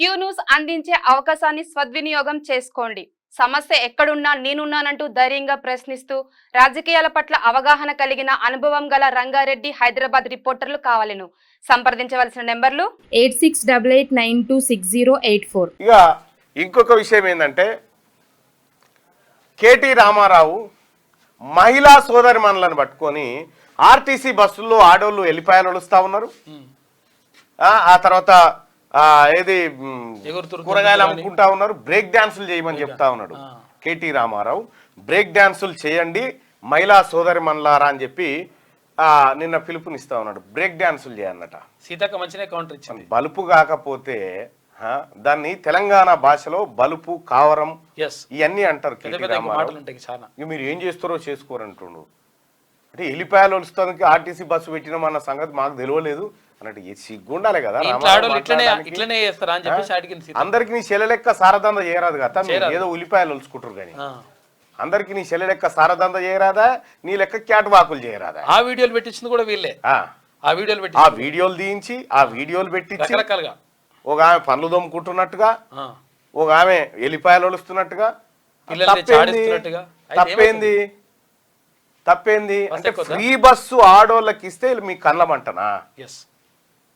Q news అందించే అవకాశాన్ని సద్వినియోగం చేసుకోండి. సమస్య ఎక్కడున్నా నేనున్నానంటూ ధైర్యంగా ప్రశ్నిస్తూ రాజకీయాల పట్ల అవగాహన కలిగిన అనుభవం గల రంగారెడ్డి హైదరాబాద్ రిపోర్టర్లు కావాలను సంప్రదించవలసిన నెంబర్లు 8688926084. ఇక ఇంకొక విషయం ఏంటంటే కేటీ రామారావు మహిళా సోదరి మనలను పట్టుకొని ఆర్టీసీ బస్సుల్లో ఆడోళ్ళు వెళ్ళిపోయాలు వస్తూ ఉన్నారు. ఆ తర్వాత ఏది కూరగాయలు అమ్ముకుంటా ఉన్నారు, బ్రేక్ డాన్సులు చేయమని చెప్తా ఉన్నాడు కేటీ రామారావు. బ్రేక్ డాన్సులు చేయండి మహిళా సోదరి మనలారా అని చెప్పి నిన్న పిలుపునిస్తా ఉన్నాడు. బ్రేక్ డాన్సులు చేయన్నట. సీతక్క మంచినే కౌంటర్ ఇచ్చింది. బలుపు కాకపోతే దాన్ని తెలంగాణ భాషలో బలుపు కావరం ఇవన్నీ అంటారు. మీరు ఏం చేస్తారో చేసుకోరంటుండు. అంటే ఎలిపాయలు వస్తానికి ఆర్టీసీ బస్సు పెట్టినామన్న సంగతి మాకు తెలియలేదు అన్నట్టు సిగ్గుండాలి కదా. అందరికి నీ చెల్లెలెక్క సారదంద చేయరాదు కదా, ఏదో ఉల్లిపాయలు ఒలుచుకుంటారు కానీ అందరికి నీ చెల్లెలెక్క సారదంద చేయరాదా, నీ లెక్క క్యాట్ వాకులు చేయరాదా. ఆ వీడియోలు పెట్టించింది కూడా వీళ్ళే. ఆ వీడియోలు తీయించి ఆ వీడియోలు పెట్టించి రకరకాలుగా ఒక ఆమె పనులు దొమ్ముకుంటున్నట్టుగా, ఒక ఆమె ఎలిపాయలు ఒలుస్తున్నట్టుగా. తప్పేంది అంటే ఫ్రీ బస్సు ఆడోళ్ళకి ఇస్తే మీ కళ్ళమంటనా?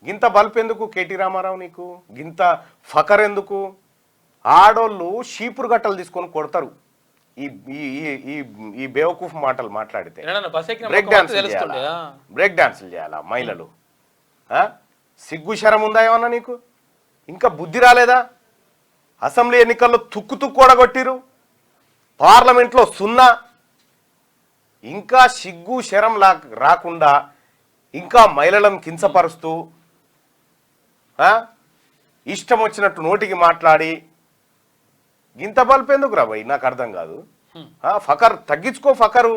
గింత బల్బ్ ఎందుకు కేటీ రామారావు నీకు? గింత ఫకర్ ఎందుకు? ఆడోళ్ళు షీపురు గట్టలు తీసుకొని కొడతారు ఈ బేవకూఫ్ మాటలు మాట్లాడితే. బ్రేక్ డాన్సులు చేయాలా మహిళలు? సిగ్గు శరం ఉందా ఏమన్నా నీకు? ఇంకా బుద్ధి రాలేదా? అసెంబ్లీ ఎన్నికల్లో తుక్కు ఓడగొట్టిరు, పార్లమెంట్లో 0. ఇంకా సిగ్గు శరం రాకుండా ఇంకా మహిళలను కించపరుస్తూ ఇష్టం వచ్చినట్టు నోటికి మాట్లాడి గింత బల్పెందుకు రా భయ్? నాకు అర్థం కాదు. ఫకర్ తగ్గించుకో, ఫకరు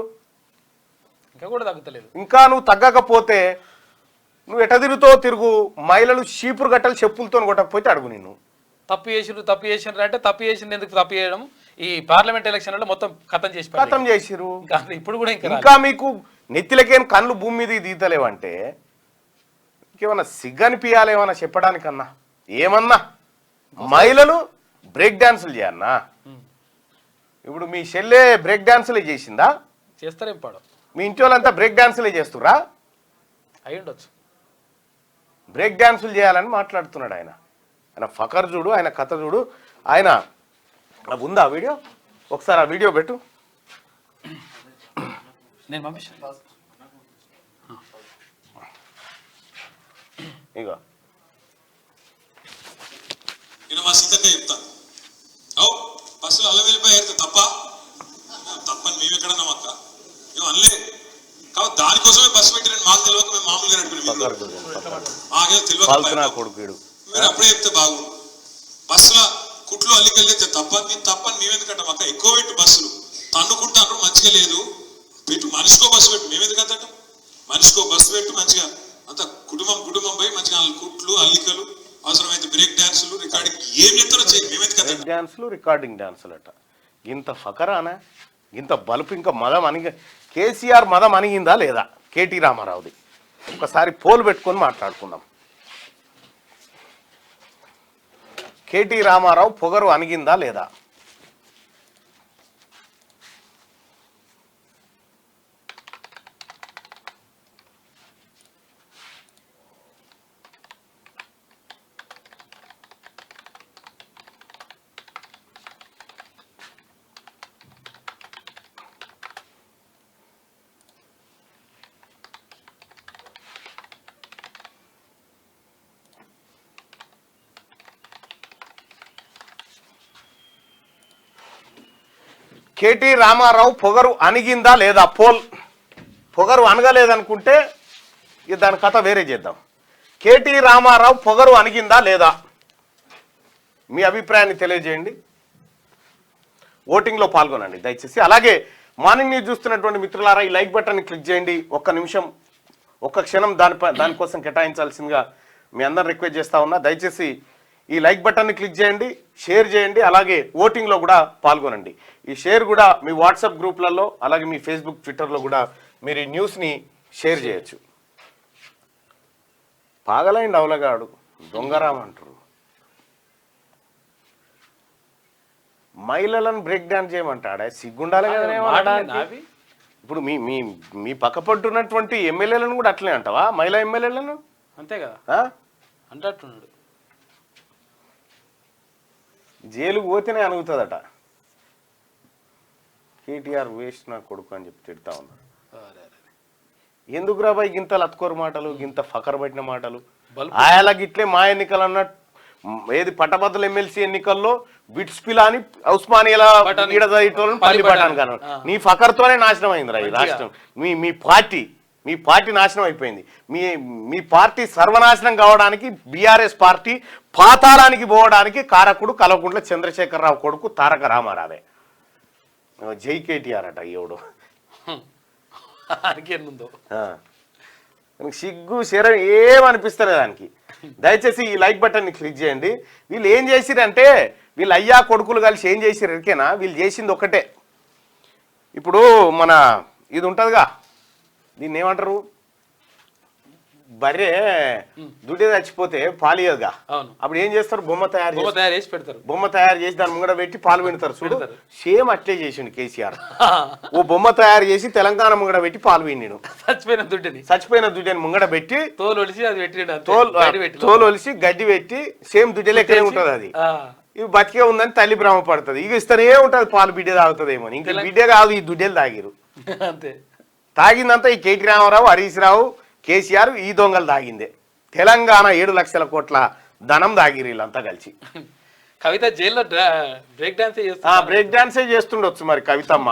ఇంకా కూడా తగ్గుతలేదు. ఇంకా నువ్వు తగ్గకపోతే నువ్వు ఎట తిరుగు. మహిళలు చీపురు గట్టలు చెప్పులతో కొట్టకపోతే అడుగు. నిన్ను తప్పు చేసినారు అంటే తప్పు చేసింది ఎందుకు? తప్పు చేయడం ఈ పార్లమెంట్ ఎలక్షన్లలో మొత్తం ఖతం చేసిరు. ఇప్పుడు కూడా ఇంకా మీకు నెత్తిలకేం కళ్ళు భూమి మీద దీతలేవంటే ఇంకేమన్నా సిగ్గనిపియాలి ఏమన్నా చెప్పడానికన్నా? ఏమన్నా మహిళలు బ్రేక్ డాన్సులు చేయన్నా? ఇప్పుడు మీ చెల్లె బ్రేక్ డాన్సులే చేసిందా? చేస్తారేం పాడు. మీ ఇంటి వాళ్ళంతా బ్రేక్ డాన్సులే చేస్తురా? అయి ఉండొచ్చు. బ్రేక్ డాన్సులు చేయాలని మాట్లాడుతున్నాడు ఆయన. ఆయన ఫకర్ చూడు, ఆయన కథ చూడు. ఆయన ఉందా వీడియో? ఒకసారి ఆ వీడియో పెట్టు. నేను పంపిస్తాను. ఇగో నేను మా సీతక్క చెప్తా. బస్సులు అల్ల వెళ్ళిపోయారు తప్పని మేము ఎక్కడన్నాం అక్క అనలే. కాబట్టి దానికోసమే బస్సు పెట్టిన మాకు తెలియక మేము మామూలుగా నడిపినాం. మీరు అప్పుడే చెప్తే బాగు. బస్సుల కుట్లు అల్లికెళ్ళితే తప్పని మేమెందుకంటాం అక్క? ఎక్కువ పెట్టు బస్సులు తన్నుకుంటాను, మంచిగా లేదు పెట్టు. మనిషికో బస్సు పెట్టు, మేమెందుకు అంతటం? మనిషికో బస్సు పెట్టు మంచిగా. అంత కుటుంబం పోయి మంచిగా కుట్లు అల్లికలు, అవసరమైతే బ్రేక్ డాన్సులు, రికార్డింగ్ ఏం చెప్తారో చేయి. మేమెందుకు డాన్సులు రికార్డింగ్ డాన్సులు అట. ఇంత ఫకరానా? ఇంత బలుపు? ఇంకా మదం అనిగ కేసీఆర్ మదం అనిగిందా లేదా కేటీ రామారావుది? ఒకసారి పోలు పెట్టుకొని మాట్లాడుకుందాం. కేటీ రామారావు పొగరు అనిగిందా లేదా? కేటీ రామారావు పొగరు అణిగిందా లేదా? పోల్. పొగరు అనగలేదనుకుంటే ఇక దాని కథ వేరే చేద్దాం. కేటీ రామారావు పొగరు అణిగిందా లేదా? మీ అభిప్రాయాన్ని తెలియజేయండి. ఓటింగ్లో పాల్గొనండి దయచేసి. అలాగే మార్నింగ్ న్యూస్ చూస్తున్నటువంటి మిత్రులారా ఈ లైక్ బటన్ని క్లిక్ చేయండి. ఒక్క నిమిషం, ఒక్క క్షణం దానికోసం కేటాయించాల్సిందిగా మీ అందరిని రిక్వెస్ట్ చేస్తా ఉన్నా. దయచేసి ఈ లైక్ బటన్ని క్లిక్ చేయండి, షేర్ చేయండి, అలాగే ఓటింగ్లో కూడా పాల్గొనండి. ఈ షేర్ కూడా మీ వాట్సాప్ గ్రూప్లలో అలాగే మీ ఫేస్బుక్ ట్విట్టర్లో కూడా మీరు ఈ న్యూస్ని షేర్ చేయొచ్చు. పాగలైండి అవలగాడు దొంగరాం అంటారు. మహిళలను బ్రేక్ డాన్స్ చేయమంటాడా? సిగ్గుండాలి కదా నావి ఇప్పుడు మీ మీ మీ పక్కపట్టున్నటువంటి ఎమ్మెల్యేలను కూడా అట్లే అంటావా? మహిళా ఎమ్మెల్యేలను అంతే కదా అంటున్నాడు. జైలుకు పోతేనే అనుగుతుందట. కేటీఆర్ వేస్ట్ నా కొడుకు అని చెప్పి తిడతా ఉన్నారు. ఎందుకు రాబాయి గింత లత్కోరు మాటలు, గింత ఫకర్ పట్టిన మాటలు? ఆయలా గిట్లే మా ఎన్నికలు అన్నట్టు ఏది పట్టభద్రుల ఎమ్మెల్సీ ఎన్నికల్లో బిట్స్ పిలాని ఉస్మానియాల పల్లి పట్టాను కాను నీ ఫకర్తోనే నాశనం అయిందిరా ఈ రాష్ట్రం. మీ పార్టీ నాశనం అయిపోయింది. మీ పార్టీ సర్వనాశనం కావడానికి బీఆర్ఎస్ పార్టీ పాతాళానికి పోవడానికి కారకుడు కల్వకుంట్ల చంద్రశేఖరరావు కొడుకు తారక రామారావే. జై కేటీఆర్ అట ఎవడు. సిగ్గు శరం ఏమనిపిస్తారు దానికి. దయచేసి ఈ లైక్ బటన్ని క్లిక్ చేయండి. వీళ్ళు ఏం చేసిరంటే వీళ్ళు అయ్యా కొడుకులు కలిసి ఏం చేసిరు ఎరికేనా? వీళ్ళు చేసింది ఒకటే. ఇప్పుడు మన ఇది ఉంటుందిగా, దీన్ని ఏమంటారు, బర్రె దుడ్డి చచ్చిపోతే పాలియదుగా, అప్పుడు ఏం చేస్తారు? బొమ్మ తయారు చేసి పెడతారు. బొమ్మ తయారు చేసి దాని ముంగడ పెట్టి పాలు పిండుతారు చూడు. సేమ్ అట్లే చేసిండు కేసీఆర్. ఓ బొమ్మ తయారు చేసి తెలంగాణ ముంగడ పెట్టి పాలు పిండిను. చచ్చిపోయిన దుడ్డిని ముంగడ పెట్టి తోలు ఒలిసి గడ్డి పెట్టి సేమ్ దుడ్డి లెక్కనే ఉంటది అది. ఇవి బతికే ఉందని తల్లి భ్రమ పడుతుంది. ఇక ఇస్తూనే ఉంటది పాలు, బిడ్డ తాగుతుందేమో. ఇంకా బిడ్డే కాదు, ఈ దుడ్డెలు తాగిరు. తాగిందంతా ఈ కేటీ రామారావు, హరీష్ రావు, కేసీఆర్ ఈ దొంగలు తాగిందే. తెలంగాణ 7 లక్షల కోట్ల ధనం తాగిరు వీళ్ళంతా కలిసి. కవిత జైల్లో బ్రేక్ డాన్సే చేస్తుండొచ్చు మరి కవితమ్మ.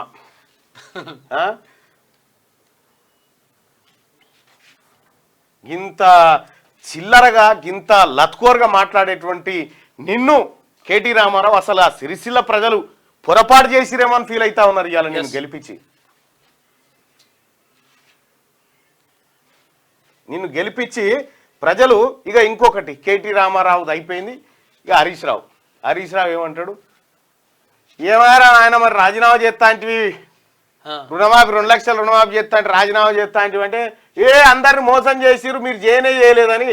గింత చిల్లరగా గింత లత్కోర్గా మాట్లాడేటువంటి నిన్ను కేటీ రామారావు అసలు ఆ సిరిసిల్ల ప్రజలు పొరపాటు చేసిరేమో అని ఫీల్ అవుతా ఉన్నారు ఇవాళ నిన్ను గెలిపించి. నిన్ను గెలిపించి ప్రజలు ఇక ఇంకొకటి కేటీ రామారావు అయిపోయింది. ఇక హరీష్ రావు ఏమంటాడు? ఏమైనా ఆయన మరి రాజీనామా చేస్తా అంటివి, రుణమాఫీ 2 లక్షల రుణమాఫీ చేస్తా అంటే రాజీనామా చేస్తా అంటివి అంటే అందరిని మోసం చేసిరు, మీరు చేయలేదని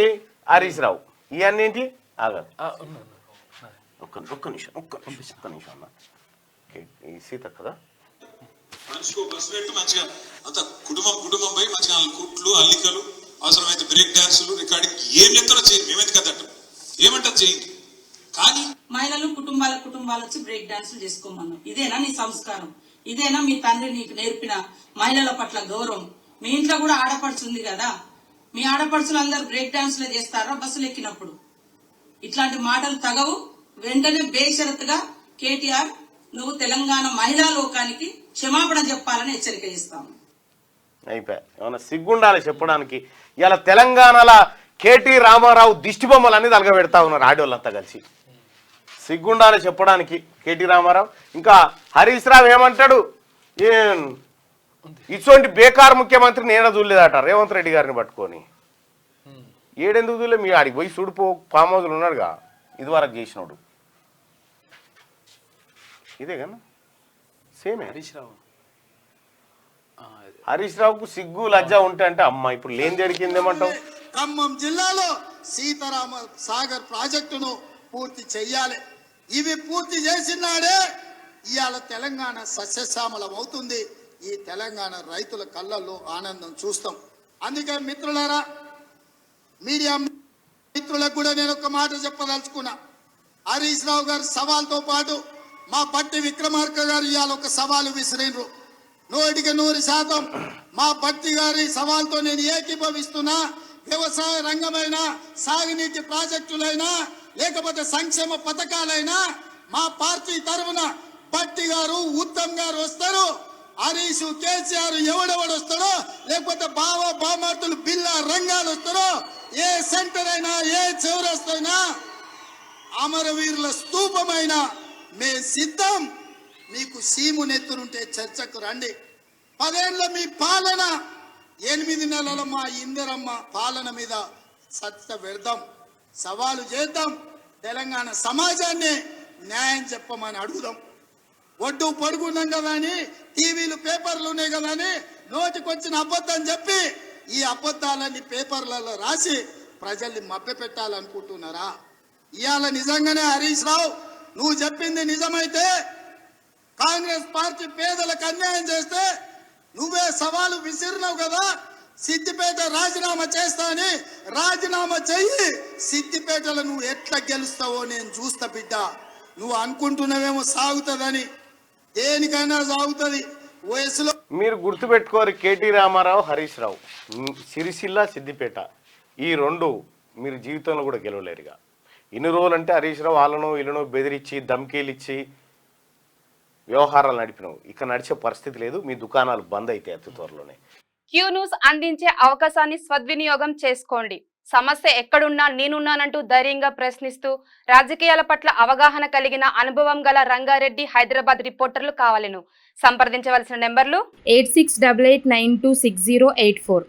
హరీష్ రావు. ఇవన్నీ ఏంటి? ఆగదు, ఒక్క నిమిషం అన్న. సీత కదా మనిషికో బస్సు పెట్టి మంచిగా అంత కుటుంబం పోయి మంచిగా కుట్లు అల్లికలు అవసరమైతే బ్రేక్ డాన్సులు రికార్డింగ్ ఏం చెప్తారో చేయండి, మేమైతే కదట ఏమంటారు చేయండి. కానీ మహిళలు కుటుంబాలు వచ్చి బ్రేక్ డాన్సులు చేసుకోమన్నాం. ఇదేనా నీ సంస్కారం? ఇదేనా మీ తండ్రి నీకు నేర్పిన మహిళల పట్ల గౌరవం? మీ ఇంట్లో కూడా ఆడపడుచు ఉంది కదా, మీ ఆడపడుచులు అందరు బ్రేక్ డాన్సులే చేస్తారా బస్సులు ఎక్కినప్పుడు? ఇట్లాంటి మాటలు తగవు. వెంటనే బేషరతుగా కేటీఆర్ నువ్వు తెలంగాణ మహిళా లోకానికి క్షమాపణ చెప్పాలని హెచ్చరిక చేస్తాము. అయిపోయా. ఏమన్నా సిగ్గుండాలి చెప్పడానికి. ఇలా తెలంగాణలో కేటీ రామారావు దిష్టి బొమ్మలు అనేది అలగబెడతా ఉన్నారు ఆడోళ్ళంతా కలిసి. సిగ్గుండాలి చెప్పడానికి కేటీ రామారావు. ఇంకా హరీష్ రావు ఏమంటాడు? ఇటువంటి బేకార్ ముఖ్యమంత్రి నేనే చూడలేదట రేవంత్ రెడ్డి గారిని పట్టుకొని. ఏడెందుకు చూడలే? మీ ఆడికి పోయి చూడిపో, ఫామ్ హౌస్లు ఉన్నాడుగా ఇదివరకు చేసినాడు. ఇదే కదా సేమే. హరీష్ రావుకు సిగ్గు లజ్జ ఉంటే అంటే అమ్మ ఇప్పుడు లేని జరిగిందేమంటావు? ఖమ్మం జిల్లాలో సీతారామ సాగర్ ప్రాజెక్టును పూర్తి చెయ్యాలి. ఇవి పూర్తి చేసినాడే ఇవాళ తెలంగాణ సస్యశ్యామలం అవుతుంది. ఈ తెలంగాణ రైతుల కళ్ళల్లో ఆనందం చూస్తాం. అందుకే మిత్రులారా, మీడియా మిత్రులకు కూడా నేను ఒక మాట చెప్పదలుచుకున్నా. హరీష్ రావు గారి సవాల్తో పాటు మా బట్టి విక్రమార్క గారు ఇవాళ ఒక సవాలు విసిరిండ్రు. 100% మా బట్టి గారి సవాల్తో నేను ఏకీభవిస్తున్నా. వ్యవసాయ రంగమైనా, సాగునీటి ప్రాజెక్టులైనా, లేకపోతే సంక్షేమ పథకాలైనా మా పార్టీ తరఫున బట్టి గారు, ఉత్తమ్ గారు వస్తారు. హరీష్, కేసీఆర్ ఎవడెవడు వస్తాడో, లేకపోతే బామార్తులు బిల్లా రంగాలు వస్తారో, ఏ సెంటర్ అయినా, ఏ చౌరస్తైనా, అమరవీరుల స్తూపమైన మే సిద్ధం. మీకు సీము నెత్తురుంటే చర్చకు రండి. 10 ఏళ్ల మీ పాలన, 8 నెలల మా ఇందిరమ్మ పాలన మీద చర్చ పెడదాం, సవాలు చేద్దాం. తెలంగాణ సమాజాన్ని న్యాయం చెప్పమని అడుగుదాం. ఒడ్డు పొడుగున్నాం కదా అని, టీవీలు పేపర్లు ఉన్నాయి కదా అని నోటికొచ్చిన అబద్ధం చెప్పి ఈ అబద్ధాలన్నీ పేపర్లలో రాసి ప్రజల్ని మభ్యపెట్టాలనుకుంటున్నారా? ఇవాళ నిజంగానే హరీష్ రావు నువ్వు చెప్పింది నిజమైతే కాంగ్రెస్ పార్టీ పేదలకు అన్యాయం చేస్తే నువ్వే సవాలు విసిరినావు కదా, సిద్దిపేట రాజీనామా చేస్తా అని. రాజీనామా చెయ్యి, సిద్దిపేటలో నువ్వు ఎట్లా గెలుస్తావో నేను చూస్తా బిడ్డ. నువ్వు అనుకుంటున్నావేమో సాగుతుందని, దేనికైనా సాగుతుంది వయసులో. మీరు గుర్తుపెట్టుకోరు, కేటీ రామారావు, హరీష్ రావు, సిరిసిల్ల, సిద్దిపేట, ఈ రెండు మీరు జీవితంలో కూడా గెలవలేరుగా. ఇన్ని రోజులంటే హరీష్ రావు వాళ్ళను వీళ్ళను బెదిరించి ధమ్కీలు ఇచ్చి వ్యవహారాలు నడిపినావు. ఇక నడిచే పరిస్థితి లేదు. మీ దుకాణాలు బంద్ అయితే అతి త్వరలోనే. క్యూ న్యూస్ అందించే అవకాశాన్ని సద్వినియోగం చేసుకోండి. సమస్య ఎక్కడున్నా నేనున్నానంటూ ధైర్యంగా ప్రశ్నిస్తూ రాజకీయాల పట్ల అవగాహన కలిగిన అనుభవం గల రంగారెడ్డి హైదరాబాద్ రిపోర్టర్లు కావాలను సంప్రదించవలసిన నెంబర్లు 8688926084.